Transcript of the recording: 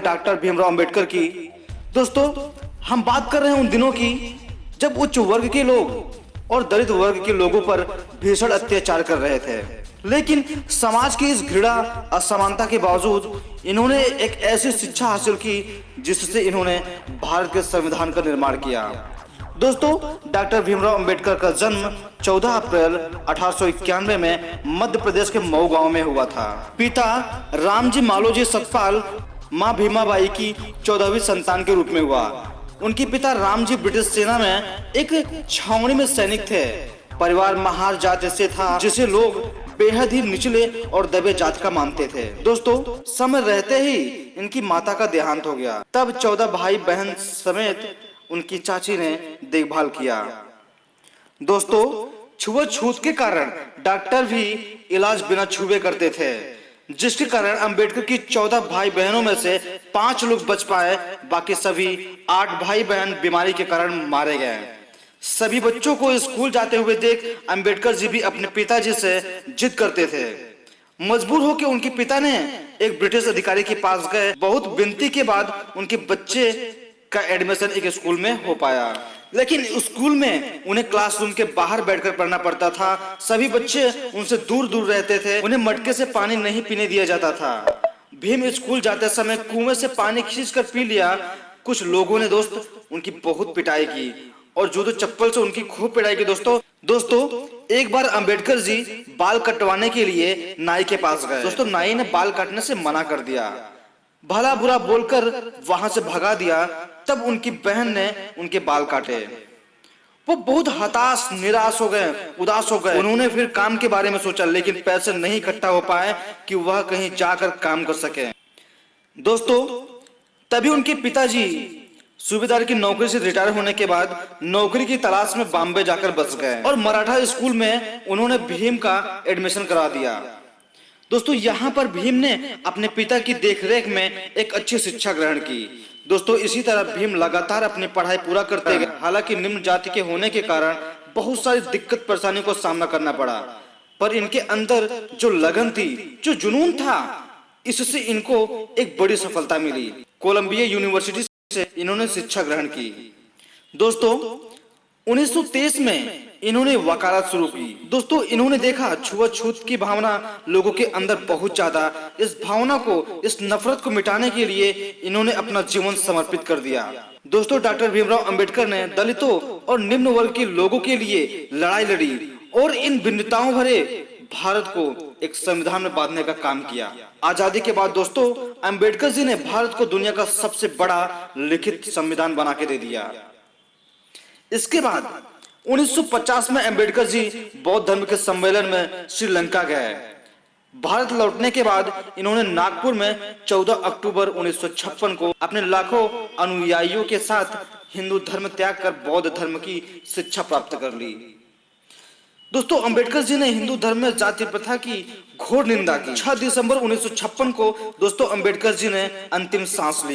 Doctor Bhimrao Ambedkar की। दोस्तों, हम बात कर रहे हैं उन दिनों की जब उच्च वर्ग के लोग और दलित वर्ग के लोगों पर भीषण अत्याचार कर रहे थे, लेकिन समाज की इस घृणा असमानता के बावजूद इन्होंने एक ऐसी शिक्षा हासिल की जिससे इन्होंने भारत के संविधान का निर्माण किया। दोस्तों, डॉक्टर भीमराव अंबेडकर का जन्म 14 अप्रैल 1891 में मध्य प्रदेश के मऊ गांव में हुआ था। पिता रामजी मालोजी सतपाल, मां भीमाबाई की 14वीं संतान के रूप में हुआ। उनके पिता रामजी ब्रिटिश सेना में एक छावनी में सैनिक थे। परिवार महार जाति से था जिसे लोग बेहद ही निचले और दबे जात का मानते थे। दोस्तों, समय रहते ही इनकी माता का देहांत हो गया। तब 14 भाई बहन समेत उनकी चाची ने देखभाल किया। दोस्तों, छुआछूत के कारण डॉक्टर भी इलाज बिना छुए करते थे, जिसके कारण अंबेडकर की 14 भाई बहनों में से 5 लोग बच पाए। बाकी सभी 8 भाई बहन बीमारी के कारण मारे गए। सभी बच्चों को स्कूल जाते हुए देख अंबेडकर जी भी अपने पिताजी से जिद करते थे। मजबूर होकर उनके पिता ने एक ब्रिटिश अधिकारी के पास गए। बहुत विनती के बाद उनके बच्चे का एडमिशन एक स्कूल में हो पाया, लेकिन स्कूल में उन्हें क्लासरूम के बाहर बैठकर पढ़ना पड़ता था। सभी बच्चे उनसे दूर दूर रहते थे। उन्हें मटके से पानी नहीं पीने दिया जाता था। भीम स्कूल जाते समय कुएं से पानी खींचकर पी लिया। कुछ लोगों ने दोस्त उनकी बहुत पिटाई की और जूते चप्पल से उनकी खूब पिटाई की। दोस्तों, एक बार अंबेडकर जी बाल कटवाने के लिए नाई के पास गए। दोस्तों, नाई ने बाल काटने से मना कर दिया, भला बुरा बोलकर वहां से भगा दिया। तब उनकी बहन ने उनके बाल काटे। वो बहुत हताश, निराश हो गए, उदास हो गए। उन्होंने फिर काम के बारे में सोचा, लेकिन पैसे नहीं इकट्ठा हो पाए कि वह कहीं जाकर काम कर सके। दोस्तों, तभी उनके पिताजी सूबेदार की नौकरी से रिटायर होने के बाद नौकरी की तलाश में बॉम्बे जाकर बस गए और मराठा स्कूल में उन्होंने भीम का एडमिशन करा दिया। दोस्तों, यहाँ पर भीम ने अपने पिता की देखरेख में एक अच्छी शिक्षा ग्रहण की। दोस्तों, इसी तरह भीम लगातार अपनी पढ़ाई पूरा करते गए। हालांकि निम्न जाति के होने के कारण बहुत सारी दिक्कत परेशानी को सामना करना पड़ा, पर इनके अंदर जो लगन थी, जो जुनून था, इससे इनको एक बड़ी सफलता मिली। कोलंबिया यूनिवर्सिटी से इन्होंने शिक्षा ग्रहण की। दोस्तों, 1923 में इन्होंने वकालत शुरू की। दोस्तों, इन्होंने देखा छुआछूत की भावना लोगों के अंदर बहुत ज्यादा। इस भावना को, इस नफरत को मिटाने के लिए इन्होंने अपना जीवन समर्पित कर दिया। दोस्तों, डॉक्टर भीमराव अंबेडकर ने दलितों और निम्न वर्ग के लोगों के लिए लड़ाई लड़ी और इन भिन्नताओं भरे भारत को एक संविधान में बांधने का काम किया। आजादी के बाद दोस्तों, अंबेडकर जी ने भारत को दुनिया का सबसे बड़ा लिखित संविधान बना के दे दिया। इसके बाद 1950 में अंबेडकर जी बौद्ध धर्म के सम्मेलन में श्रीलंका गए। भारत लौटने के बाद इन्होंने नागपुर में 14 अक्टूबर 1956 को अपने लाखों अनुयायियों के साथ हिंदू धर्म त्याग कर बौद्ध धर्म की शिक्षा प्राप्त कर ली। दोस्तों, अंबेडकर जी ने हिंदू धर्म में जाति प्रथा की घोर निंदा की। 6 दिसंबर 1956 को दोस्तों अंबेडकर जी ने अंतिम सांस लिया।